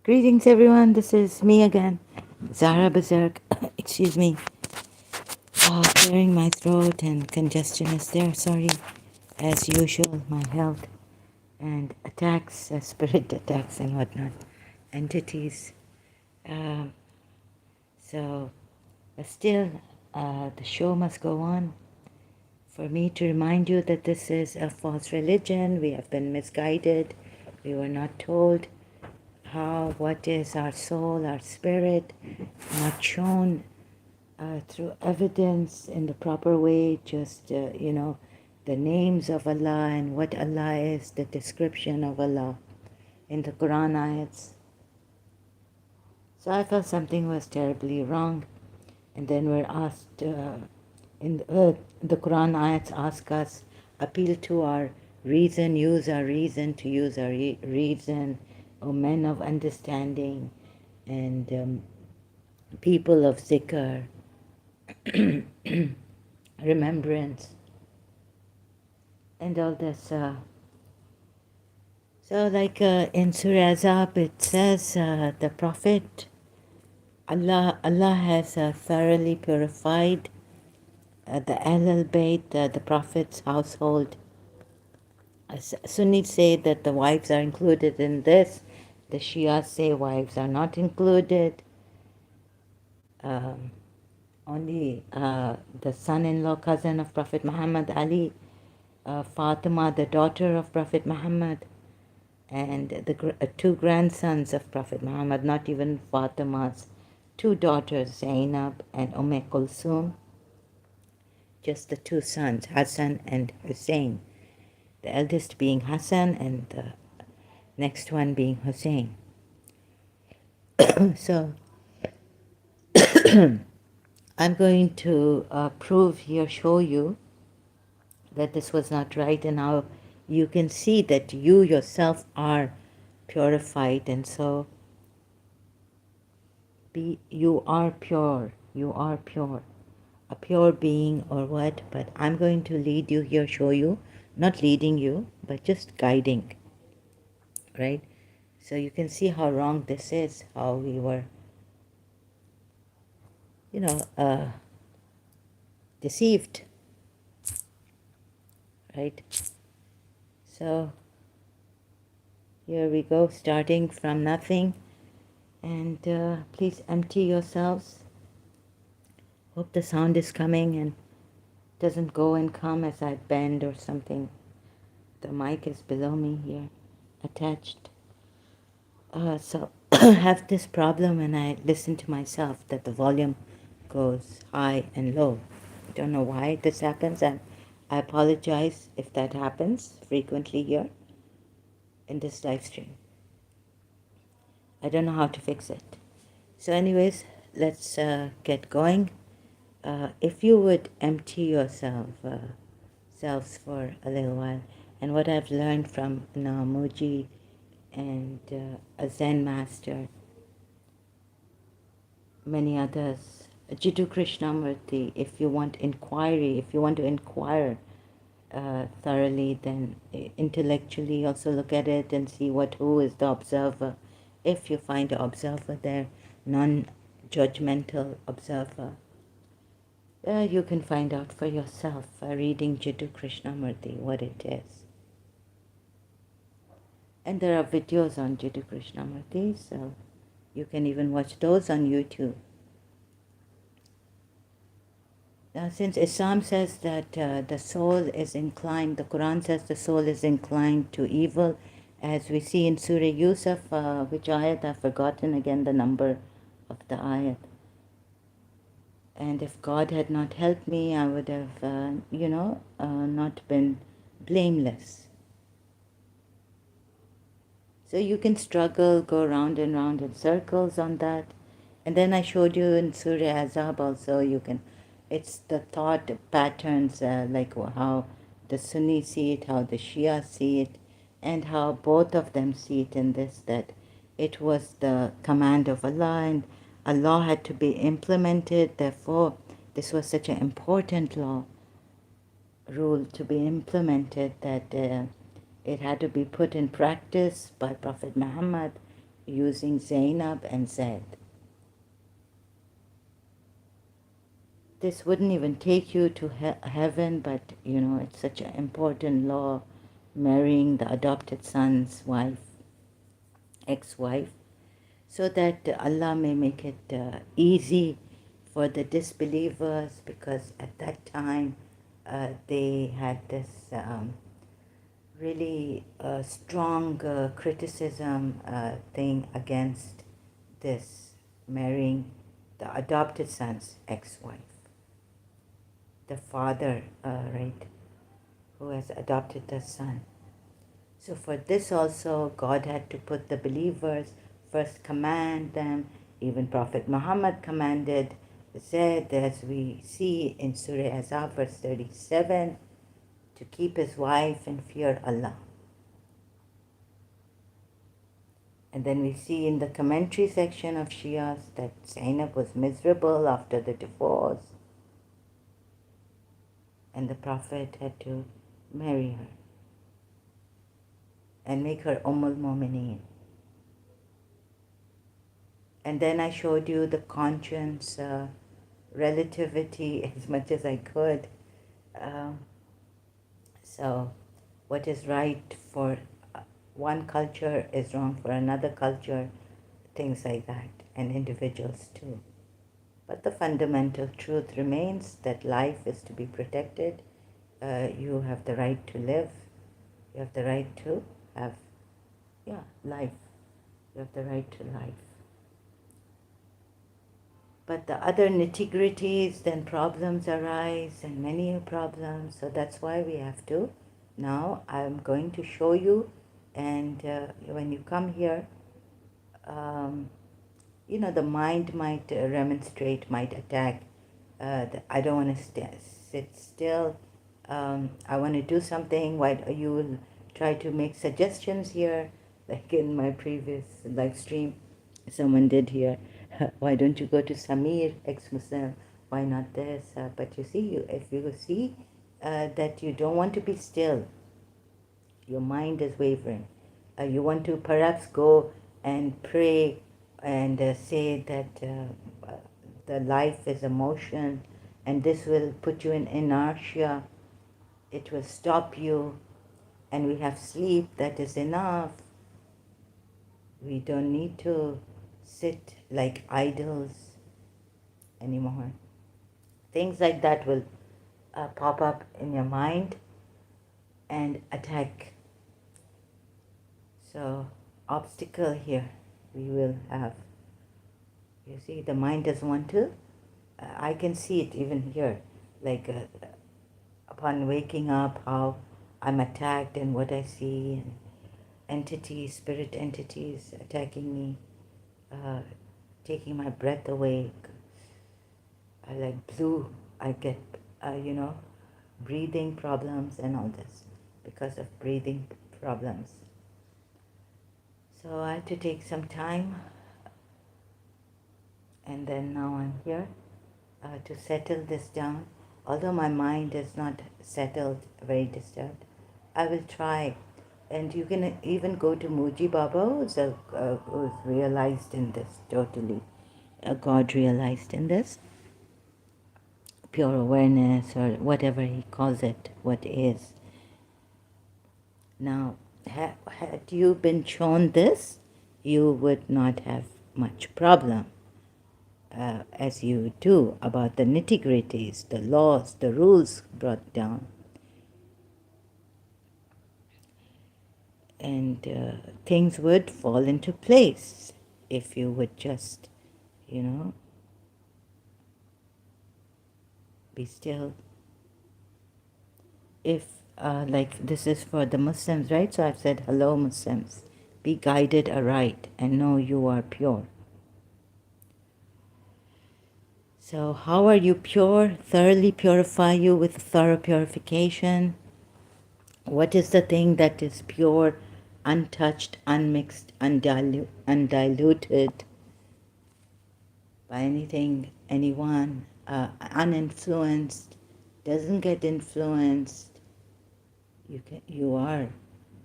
Greetings, everyone. This is me again, Zara Berserk. Excuse me. Clearing my throat and congestion is there. Sorry, as usual. My health and attacks, spirit attacks and whatnot, entities. Um so, but still, the show must go on. For me to remind you that this is a false religion. We have been misguided. We were not told what is our soul, our spirit, not shown through evidence in the proper way, just, the names of Allah and what Allah is, the description of Allah in the Quran ayats. So I felt something was terribly wrong. And then we're asked, the Quran ayats ask us, appeal to our reason, use our reason, to use our reason, O men of understanding and people of zikr, remembrance, and all this. So like in Surah Azab it says, the Prophet, Allah has thoroughly purified the Ahlul Bayt, the Prophet's household. Sunnis say that the wives are included in this. The Shia say wives are not included. Only the son-in-law, cousin of Prophet Muhammad, Ali, Fatima, the daughter of Prophet Muhammad, and the two grandsons of Prophet Muhammad, not even Fatima's two daughters, Zainab and Kulthum, just the two sons, Hassan and Hussein, the eldest being Hassan and the next one being Hussein. So I'm going to prove here, show you that this was not right, and how you can see that you yourself are purified, and so you are pure, a pure being or what. But I'm going to lead you here, show you, not leading you, but just guiding, right? So you can see how wrong this is, how we were, deceived, right? So here we go, starting from nothing. And please empty yourselves. Hope the sound is coming and doesn't go and come as I bend or something. The mic is below me here, attached. So I have this problem when I listen to myself, that the volume goes high and low. I don't know why this happens, and I apologize if that happens frequently here in this live stream. I don't know how to fix it. So anyways, let's get going. If you would empty yourselves for a little while, and what I've learned from Namuji and a Zen master, many others, Jiddu Krishnamurti, if you want inquiry, if you want to inquire thoroughly, then intellectually also look at it and see who is the observer. If you find the observer there, non-judgmental observer, you can find out for yourself reading Jiddu Krishnamurti what it is. And there are videos on Jiddu Krishnamurti, so you can even watch those on YouTube. Now, since Islam says that the soul is inclined, the Quran says the soul is inclined to evil, as we see in Surah Yusuf, which ayat, I've forgotten again the number of the ayat. And if God had not helped me, I would have, not been blameless. So you can struggle, go round and round in circles on that. And then I showed you in Surah Azab also, it's the thought patterns, like how the Sunni see it, how the Shia see it, and how both of them see it in this, that it was the command of Allah and Allah had to be implemented. Therefore, this was such an important law. rule to be implemented, that it had to be put in practice by Prophet Muhammad using Zainab and Zaid. This wouldn't even take you to heaven, but you know, it's such an important law, marrying the adopted son's wife, ex-wife, so that Allah may make it easy for the disbelievers, because at that time they had this really strong criticism thing against this marrying the adopted son's ex-wife. The father, right, who has adopted the son. So for this also, God had to put the believers first, command them. Even Prophet Muhammad commanded, said, as we see in Surah Ahzab, verse 37, to keep his wife and fear Allah. And then we see in the commentary section of Shias that Zainab was miserable after the divorce, and the Prophet had to marry her and make her al-Mu'mineen. And then I showed you the conscience relativity as much as I could. So what is right for one culture is wrong for another culture, things like that, and individuals too. But the fundamental truth remains that life is to be protected. You have the right to live. You have the right to have, life. You have the right to life. But the other nitty-gritties, then problems arise, and many problems. So that's why we have to. Now I'm going to show you, and when you come here, the mind might remonstrate, might attack. I don't want to sit still. I want to do something. Why you will try to make suggestions here, like in my previous live stream, someone did here. Why don't you go to Samir, ex-Muslim? Why not this? But you see, if you see that you don't want to be still, your mind is wavering. You want to perhaps go and pray and say that the life is a motion, and this will put you in inertia. It will stop you, and we have sleep, that is enough. We don't need to sit like idols anymore. Things like that will pop up in your mind and attack. So, obstacle here we will have. You see, the mind doesn't want to. I can see it even here, like upon waking up, how I'm attacked and what I see, and entities, spirit entities attacking me, taking my breath away. I like blue. I get, breathing problems and all this because of breathing problems. So I had to take some time, and then now I'm here to settle this down. Although my mind is not settled, very disturbed, I will try. And you can even go to Muji Baba, who's realized in this totally. God realized in this. Pure awareness, or whatever he calls it, what is. Now, had you been shown this, you would not have much problem, as you do, about the nitty-gritties, the laws, the rules brought down. And things would fall into place if you would just, be still. If, like this is for the Muslims, right? So I've said, hello Muslims, be guided aright and know you are pure. So how are you pure? Thoroughly purify you with thorough purification. What is the thing that is pure, untouched, unmixed, undiluted by anything, anyone, uninfluenced, doesn't get influenced. You are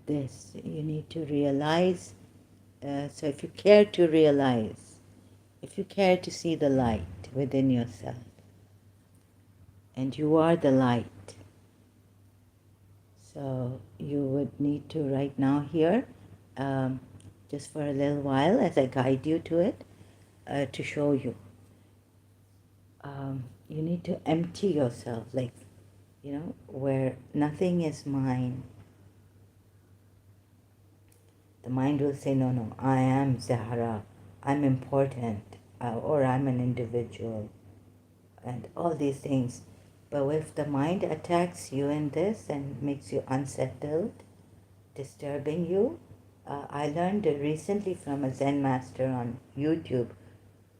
this. You need to realize. So if you care to realize, if you care to see the light within yourself, and you are the light, so you would need to right now here, just for a little while as I guide you to it, to show you. You need to empty yourself, like, where nothing is mine. The mind will say, no, no, I am Zahra, I'm important, or I'm an individual, and all these things. But if the mind attacks you in this and makes you unsettled, disturbing you, I learned recently from a Zen master on YouTube,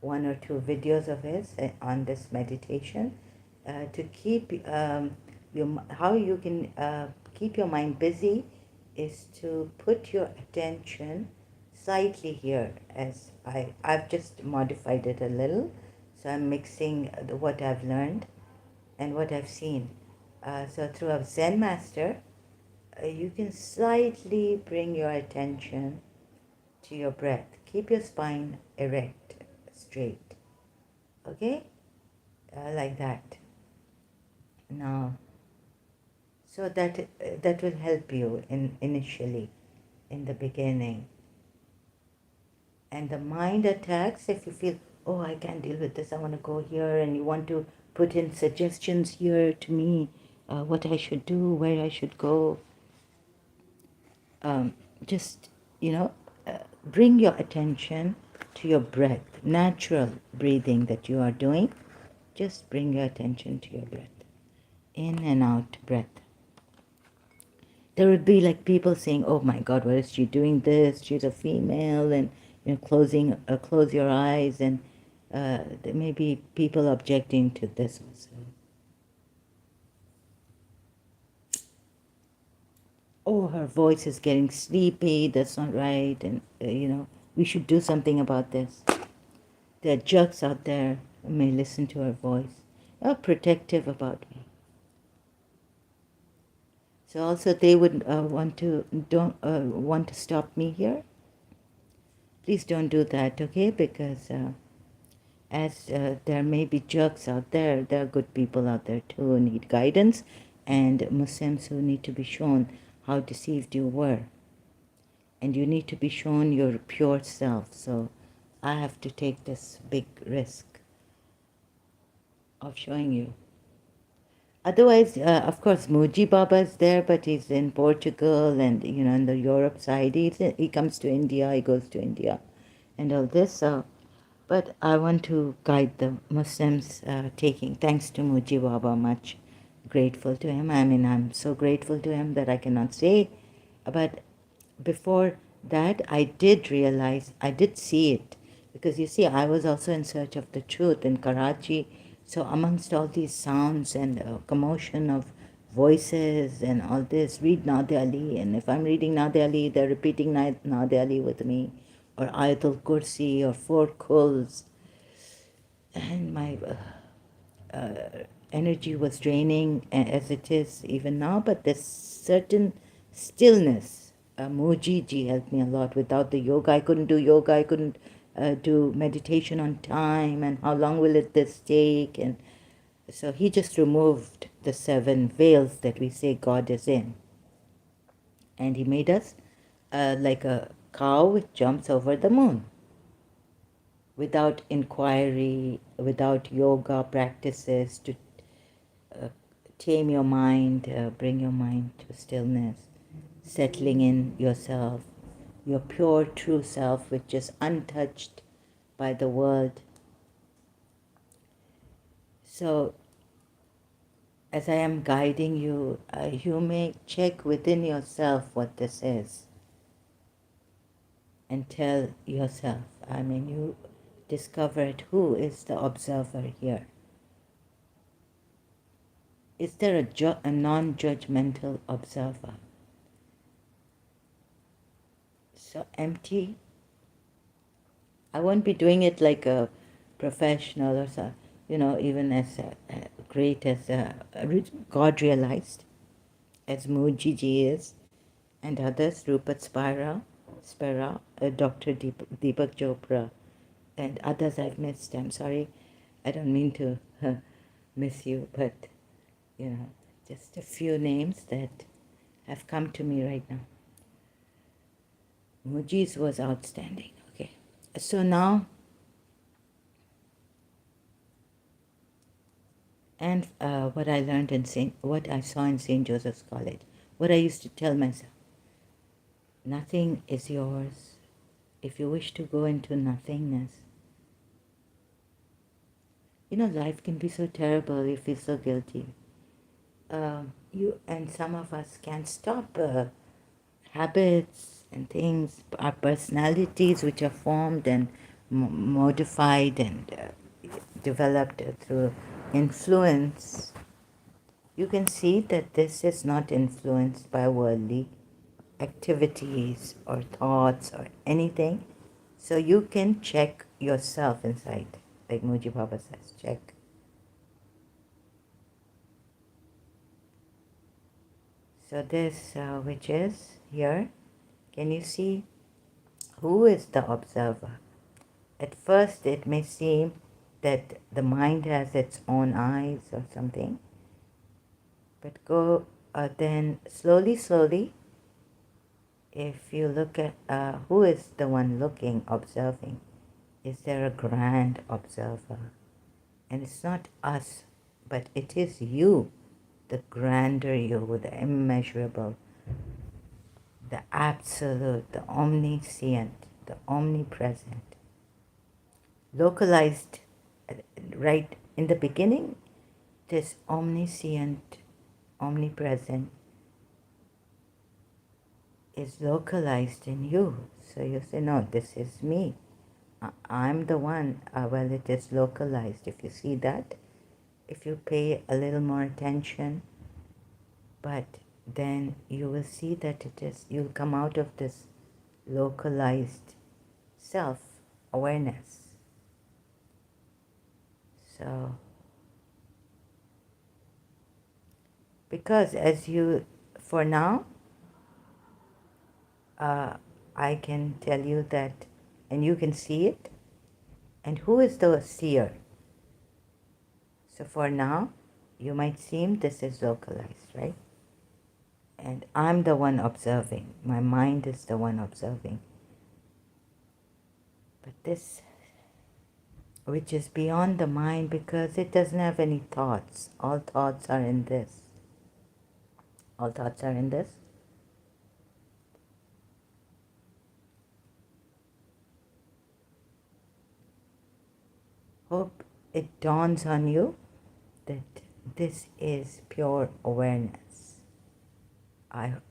one or two videos of his on this meditation, to keep how you can keep your mind busy is to put your attention slightly here, as I've just modified it a little, so I'm mixing what I've learned and what I've seen. So through a Zen master, you can slightly bring your attention to your breath. Keep your spine erect, straight. Okay? Like that. Now, so that will help you initially, in the beginning. And the mind attacks if you feel, oh, I can't deal with this, I want to go here, and you want to put in suggestions here to me, what I should do, where I should go. Just, bring your attention to your breath, natural breathing that you are doing. Just bring your attention to your breath, in and out breath. There would be like people saying, oh my God, what is she doing this? She's a female, and close your eyes, and there may be people objecting to this also. Oh, her voice is getting sleepy, that's not right, and we should do something about this. There are jerks out there who may listen to her voice, are protective about me. So also they would want to stop me here. Please don't do that, okay? Because as there may be jerks out there are good people out there too who need guidance, and Muslims who need to be shown how deceived you were. And you need to be shown your pure self. So I have to take this big risk of showing you. Otherwise, of course, Muji Baba is there, but he's in Portugal and, in the Europe side. He comes to India, he goes to India and all this. But I want to guide the Muslims taking, thanks to Muji Baba, much grateful to him. I mean, I'm so grateful to him that I cannot say. But before that, I did realize, I did see it. Because you see, I was also in search of the truth in Karachi. So amongst all these sounds and commotion of voices and all this, read Nadia Ali. And if I'm reading Nadia Ali, they're repeating Nadia Ali with me. Or Ayatul Kursi, or four Kuls. And my energy was draining, as it is even now, but there's certain stillness. Mujiji helped me a lot. Without the yoga, I couldn't do yoga, I couldn't do meditation on time, and how long will this take? And so he just removed the 7 veils that we say God is in. And he made us like a cow which jumps over the moon. Without inquiry, without yoga practices to tame your mind, bring your mind to stillness, settling in yourself, your pure true self, which is untouched by the world. So as I am guiding you, you may check within yourself what this is and tell yourself. I mean, you discover it. Who is the observer here? Is there a non-judgmental observer? So empty. I won't be doing it like a professional or so, even as great as God realized, as Mujiji is, and others, Rupert Spera, Dr. Deepak Chopra, and others I've missed. I'm sorry, I don't mean to miss you, but you know, just a few names that have come to me right now. Muji's was outstanding. Okay, so now, and what I learned in what I saw in St. Joseph's College, what I used to tell myself: nothing is yours. If you wish to go into nothingness, you know, life can be so terrible. You feel so guilty. You and some of us can't stop habits and things, our personalities, which are formed and modified and developed through influence. You can see that this is not influenced by worldly activities or thoughts or anything. So you can check yourself inside, like Muji Baba says, check. So this, which is here, can you see who is the observer? At first it may seem that the mind has its own eyes or something, but go then slowly, if you look at who is the one looking, observing, is there a grand observer? And it's not us, but it is you, the grander you, the immeasurable, the absolute, the omniscient, the omnipresent. Localized right in the beginning, this omniscient, omnipresent is localized in you. So you say, no, this is me. I'm the one. Well, it is localized. If you see that, if you pay a little more attention, but then you will see that it is, you'll come out of this localized self-awareness. So, because as you, for now, I can tell you that, and you can see it, and who is the seer? So for now, you might seem this is localized, right? And I'm the one observing. My mind is the one observing. But this, which is beyond the mind because it doesn't have any thoughts. All thoughts are in this. All thoughts are in this. Hope it dawns on you that this is pure awareness.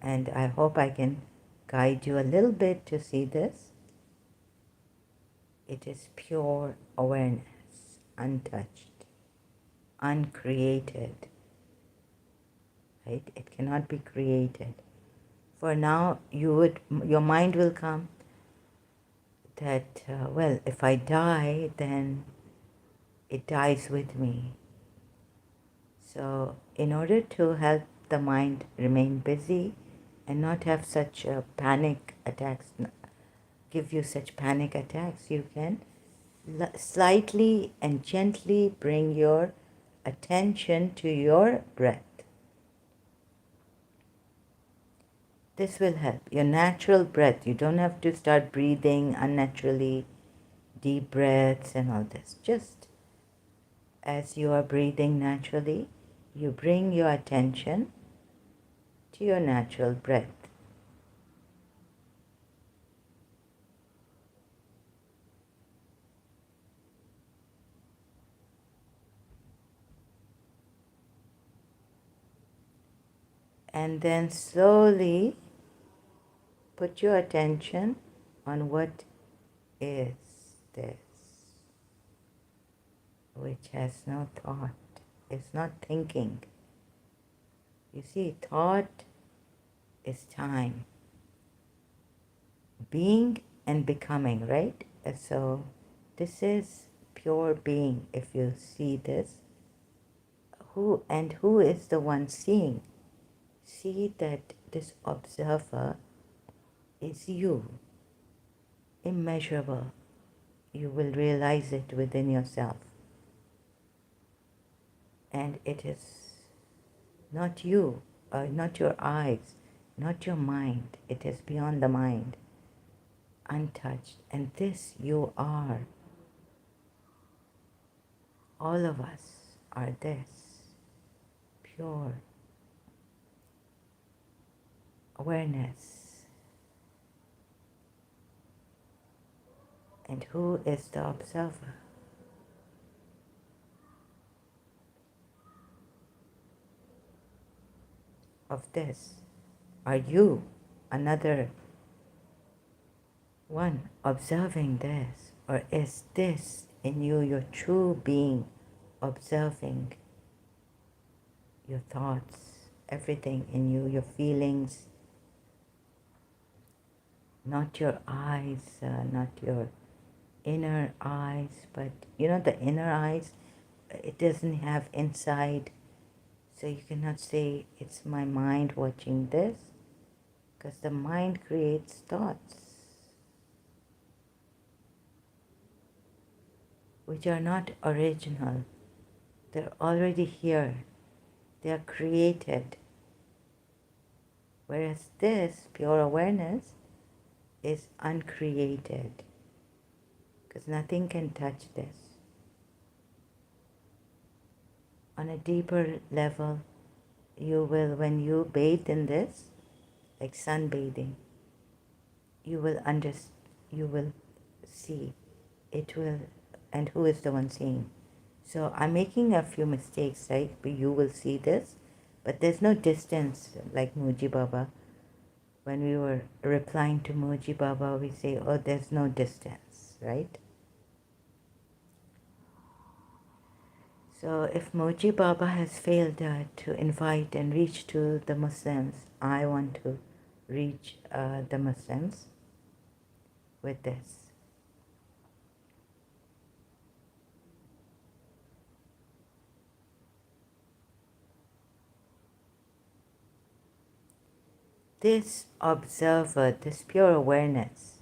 And I hope I can guide you a little bit to see this. It is pure awareness, untouched, uncreated. Right? It cannot be created. For now, your mind will come that, well, if I die, then it dies with me. So in order to help the mind remain busy and not have such panic attacks, give you such panic attacks, you can slightly and gently bring your attention to your breath. This will help. Your natural breath. You don't have to start breathing unnaturally, deep breaths and all this. Just as you are breathing naturally, you bring your attention to your natural breath. And then slowly put your attention on what is this, which has no thought, is not thinking. You see, thought is time. Being and becoming, right? So this is pure being. If you see this, Who is the one seeing? See that this observer is you, immeasurable. You will realize it within yourself. And it is not you, not your eyes, not your mind. It is beyond the mind, untouched. And this you are. All of us are this, pure awareness. And who is the observer? Of this? Are you another one observing this? Or is this in you your true being observing your thoughts, everything in you, your feelings, not your eyes, not your inner eyes, but you know the inner eyes, it doesn't have inside, so you cannot say it's my mind watching this, because the mind creates thoughts which are not original. They're already here. They are created. Whereas this pure awareness is uncreated, because nothing can touch this. On a deeper level, you will, when you bathe in this, like sunbathing, you will see. It will, and who is the one seeing? So I'm making a few mistakes, right? But you will see this, but there's no distance like Muji Baba. When we were replying to Muji Baba, we say, oh, there's no distance, right? So if Muji Baba has failed to invite and reach to the Muslims, I want to reach the Muslims with this. This observer, this pure awareness,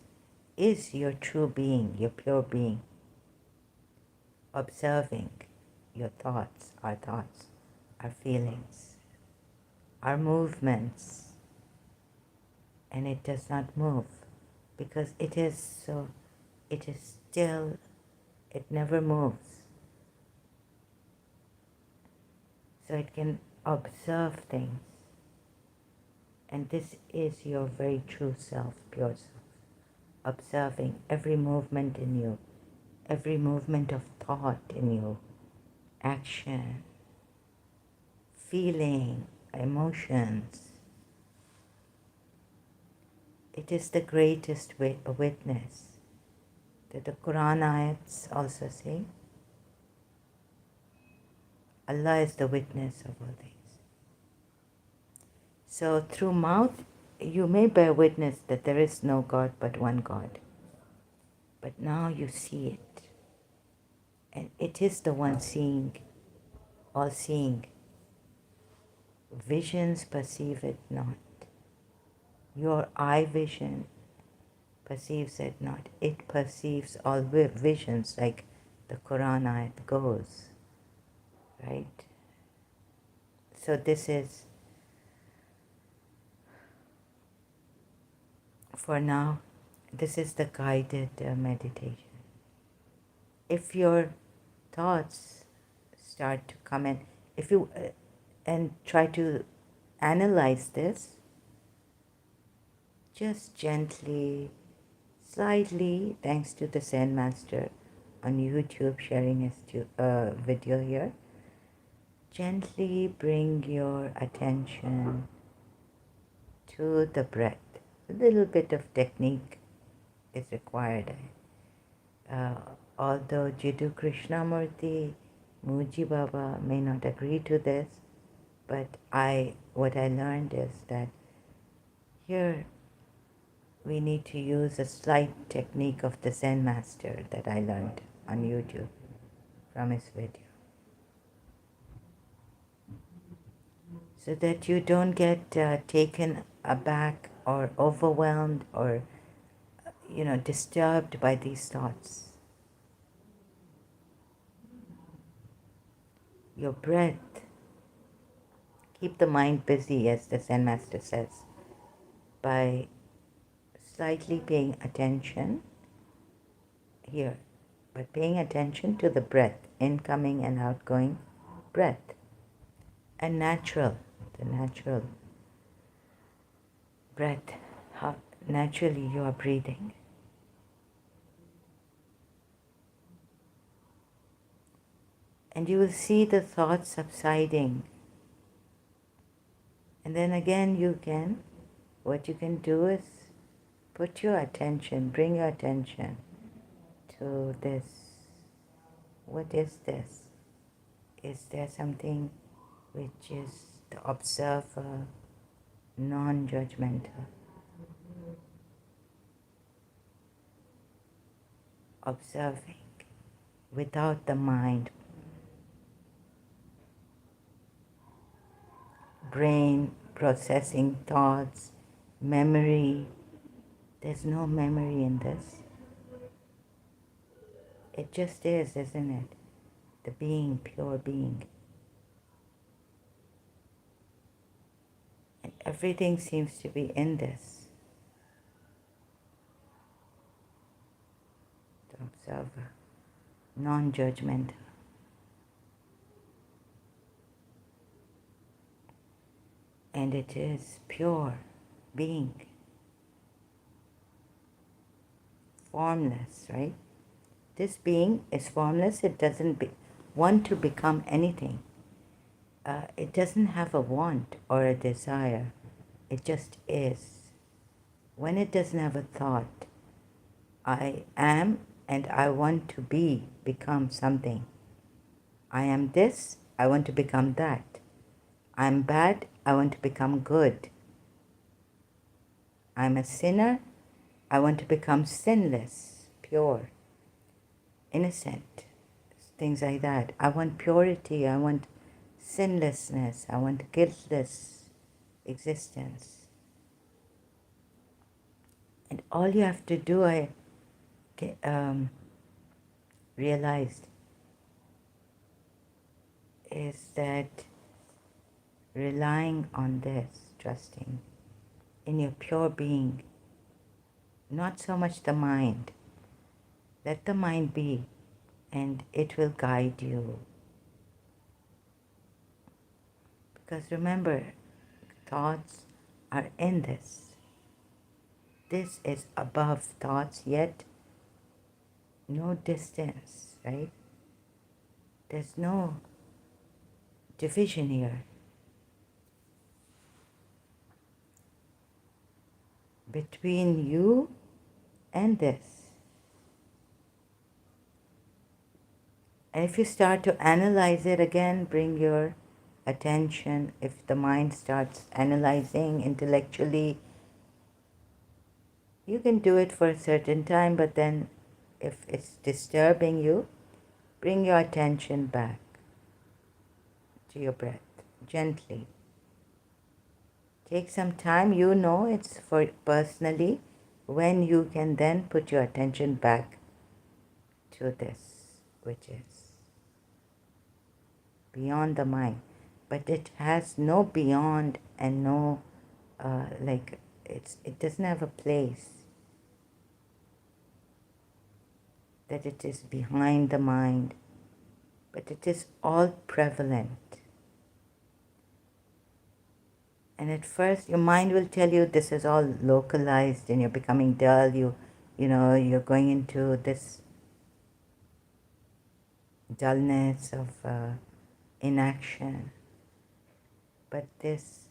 is your true being, your pure being, observing your thoughts, our feelings, our movements, and it does not move because it is still, it never moves. So it can observe things, and this is your very true self, pure self, observing every movement in you, every movement of thought in you, action, feeling, emotions. It is the greatest witness that the Quran ayats also say. Allah is the witness of all things. So through mouth, you may bear witness that there is no God but one God. But now you see it. And it is the one seeing, all seeing. Visions perceive it not. Your eye vision perceives it not. It perceives all visions, like the Quran ayat goes, right? So this is, for now, this is the guided meditation. If your thoughts start to come in, if you and try to analyze this, just gently, slightly, thanks to the Zen Master on YouTube sharing his video here, gently bring your attention to the breath. A little bit of technique is required. Although Jiddu Krishnamurti, Muji Baba may not agree to this, but what I learned is that here we need to use a slight technique of the Zen Master that I learned on YouTube from his video. so that you don't get taken aback or overwhelmed or, disturbed by these thoughts. Your breath, keep the mind busy, as the Zen Master says, by slightly paying attention here, by paying attention to the breath, incoming and outgoing breath, and the natural breath, how naturally you are breathing. And you will see the thoughts subsiding. And then again what you can do is put your attention, bring your attention to this. What is this? Is there something which is the observer, non-judgmental? Observing without the mind, brain processing thoughts, memory. There's no memory in this. It just is, isn't it? The being, pure being. And everything seems to be in this. The observer, non-judgmental. And it is pure being. Formless, right? This being is formless. It doesn't want to become anything. It doesn't have a want or a desire. It just is. When it doesn't have a thought, I am and I want to become something. I am this, I want to become that. I'm bad, I want to become good. I'm a sinner, I want to become sinless, pure, innocent, things like that. I want purity, I want sinlessness, I want guiltless existence. And all you have to do, I realized, is that relying on this, trusting in your pure being, not so much the mind. Let the mind be, and it will guide you. Because remember, thoughts are in this. This is above thoughts, yet no distance, right? There's no division here between you and this. And if you start to analyze it again, bring your attention. If the mind starts analyzing intellectually, you can do it for a certain time, but then if it's disturbing you, bring your attention back to your breath, gently. Take some time, it's for personally, when you can then put your attention back to this, which is beyond the mind. But it has no beyond and no, it doesn't have a place. That it is behind the mind, but it is all prevalent. And at first your mind will tell you this is all localized and you're becoming dull, you're going into this dullness of inaction. But there's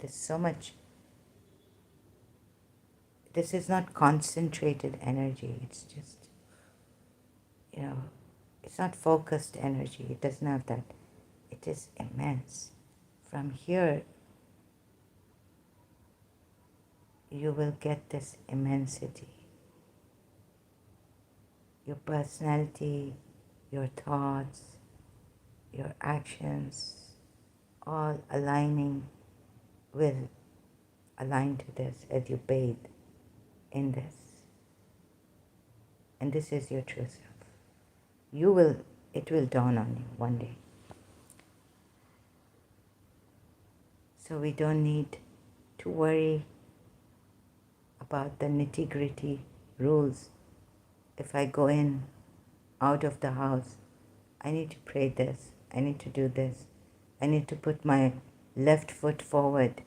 so much, this is not concentrated energy, it's just, it's not focused energy, it doesn't have that. It is immense. From here, you will get this immensity. Your personality, your thoughts, your actions, all aligned to this as you bathe in this. And this is your true self. It will dawn on you one day. So we don't need to worry about the nitty-gritty rules. If I go in, out of the house, I need to pray this, I need to do this, I need to put my left foot forward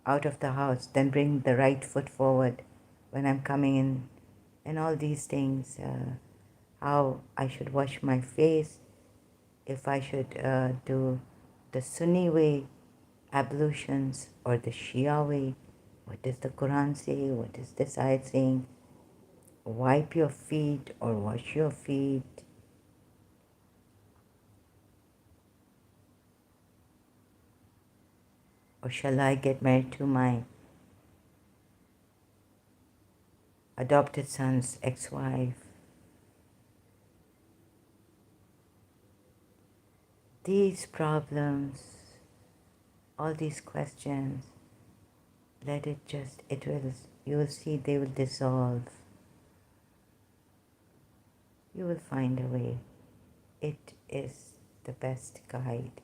out of the house, then bring the right foot forward when I'm coming in, and all these things, how I should wash my face, if I should do the Sunni way ablutions or the Shia way. What does the Quran say? What is this ayat saying? Wipe your feet or wash your feet. Or shall I get married to my adopted son's ex-wife? These problems, all these questions, you will see they will dissolve. You will find a way. It is the best guide,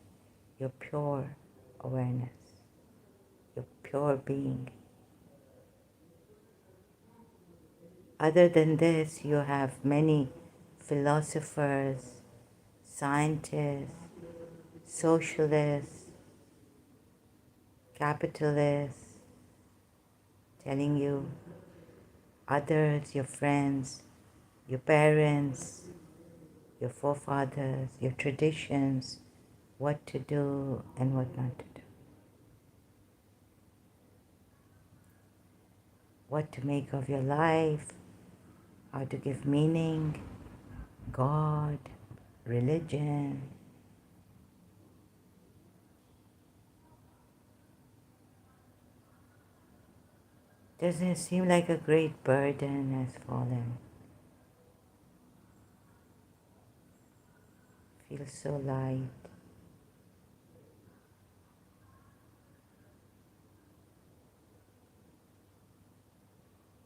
your pure awareness, your pure being. Other than this, you have many philosophers, scientists, socialists, capitalists telling you, others, your friends, your parents, your forefathers, your traditions, what to do and what not to do. What to make of your life, how to give meaning, God, religion. Doesn't it seem like a great burden has fallen? Feels so light.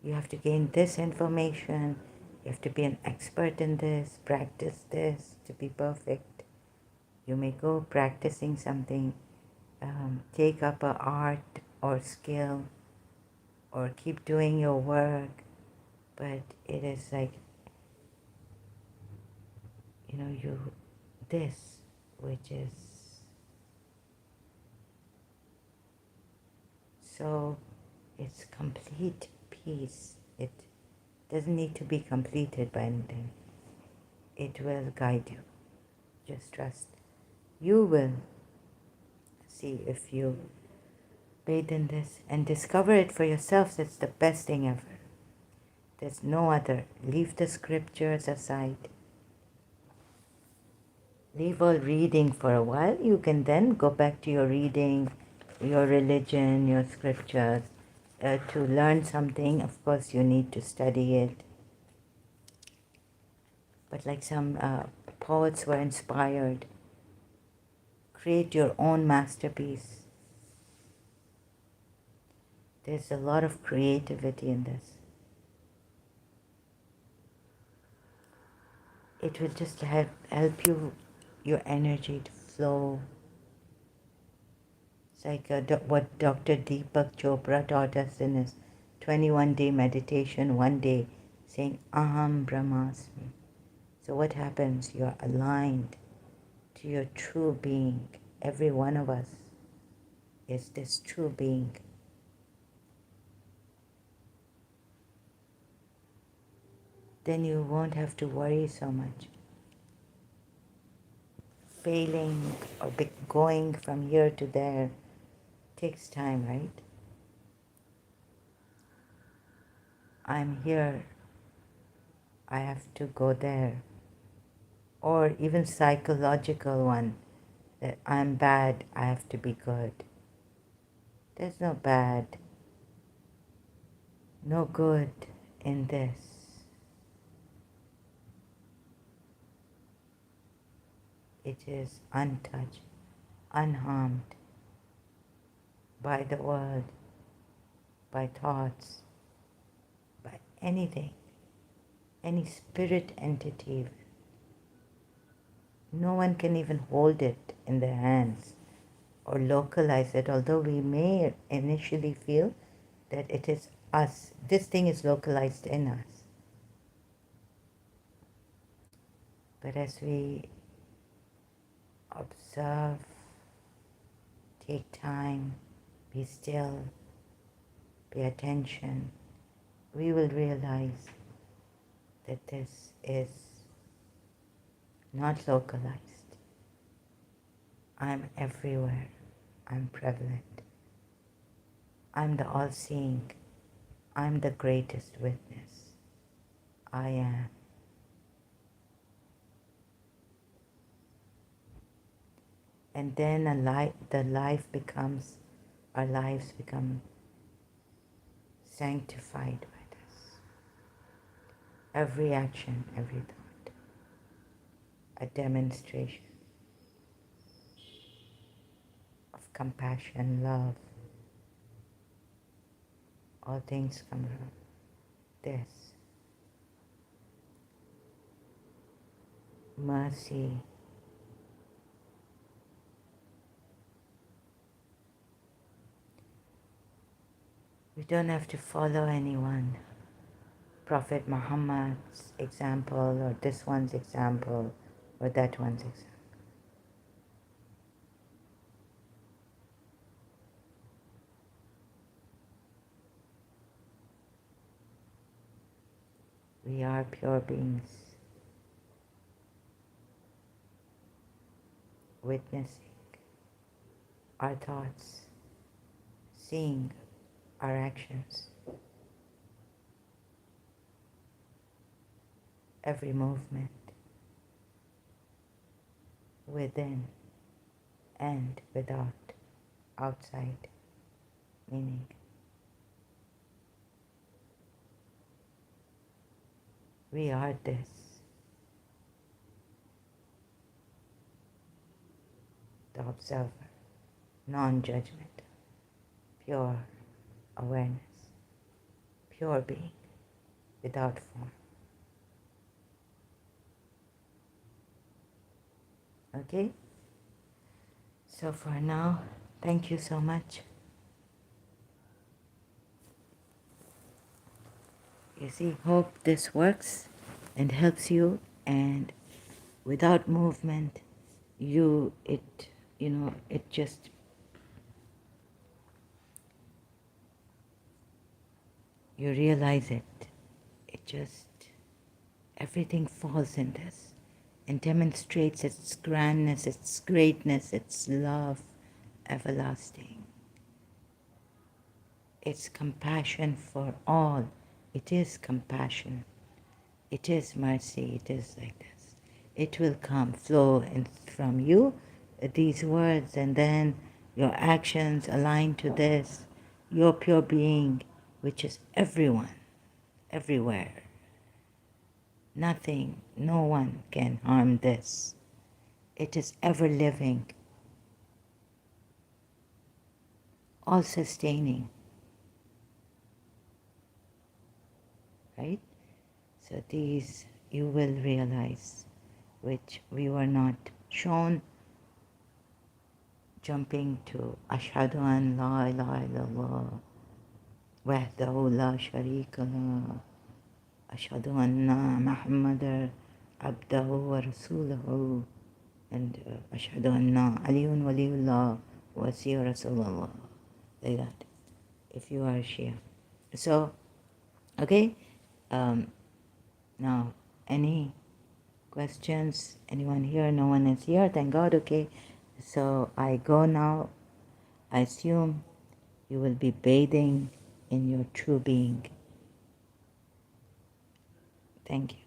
You have to gain this information. You have to be an expert in this, practice this to be perfect. You may go practicing something, take up an art or skill, or keep doing your work, but it is like, this, which is so, it's complete peace. It doesn't need to be completed by anything. It will guide you. Just trust. You will see if you bathe in this and discover it for yourself. It's the best thing ever. There's no other. Leave the scriptures aside. Leave all reading for a while. You can then go back to your reading, your religion, your scriptures. To learn something, of course, you need to study it. But like some poets were inspired, create your own masterpiece. There's a lot of creativity in this. It will just help your energy to flow. It's like what Dr. Deepak Chopra taught us in his 21-day meditation one day, saying, Aham Brahmasmi. So what happens? You're aligned to your true being. Every one of us is this true being. Then you won't have to worry so much. Failing or going from here to there takes time, right? I'm here, I have to go there. Or even psychological one, that I'm bad, I have to be good. There's no bad, no good in this. It is untouched, unharmed by the world, by thoughts, by anything, any spirit entity. No one can even hold it in their hands or localize it, although we may initially feel that it is us. This thing is localized in us. But as we observe, take time, be still, pay attention, we will realize that this is not localized. I'm everywhere. I'm prevalent. I'm the all-seeing. I'm the greatest witness. I am. And then our lives become sanctified by this. Every action, every thought, a demonstration of compassion, love. All things come from this. Mercy. We don't have to follow anyone. Prophet Muhammad's example, or this one's example, or that one's example. We are pure beings, witnessing our thoughts, seeing our actions, every movement, within and without, outside, meaning we are this. The observer, non-judgment, pure awareness, pure being, without form. Okay? So for now, thank you so much. You see, hope this works and helps you, and without movement, it just, you realize it. It just, everything falls in this and demonstrates its grandness, its greatness, its love, everlasting. It's compassion for all. It is compassion. It is mercy. It is like this. It will come, flow from you, these words, and then your actions align to this, your pure being, which is everyone, everywhere. Nothing, no one can harm this. It is ever living, all sustaining. Right? So these you will realize, which we were not shown, jumping to Ashhadu an la ilaha illallah wahdahu la sharika lah, Ashhadu anna Muhammadar abdahu wa rasuluhu, and Ashhadu anna Aliyun waliyullah wa siya Rasulullah, like that, if you are Shia. So, okay, now, any questions? Anyone here? No one is here, thank God. Okay, so I go now. I assume you will be bathing in your true being. Thank you.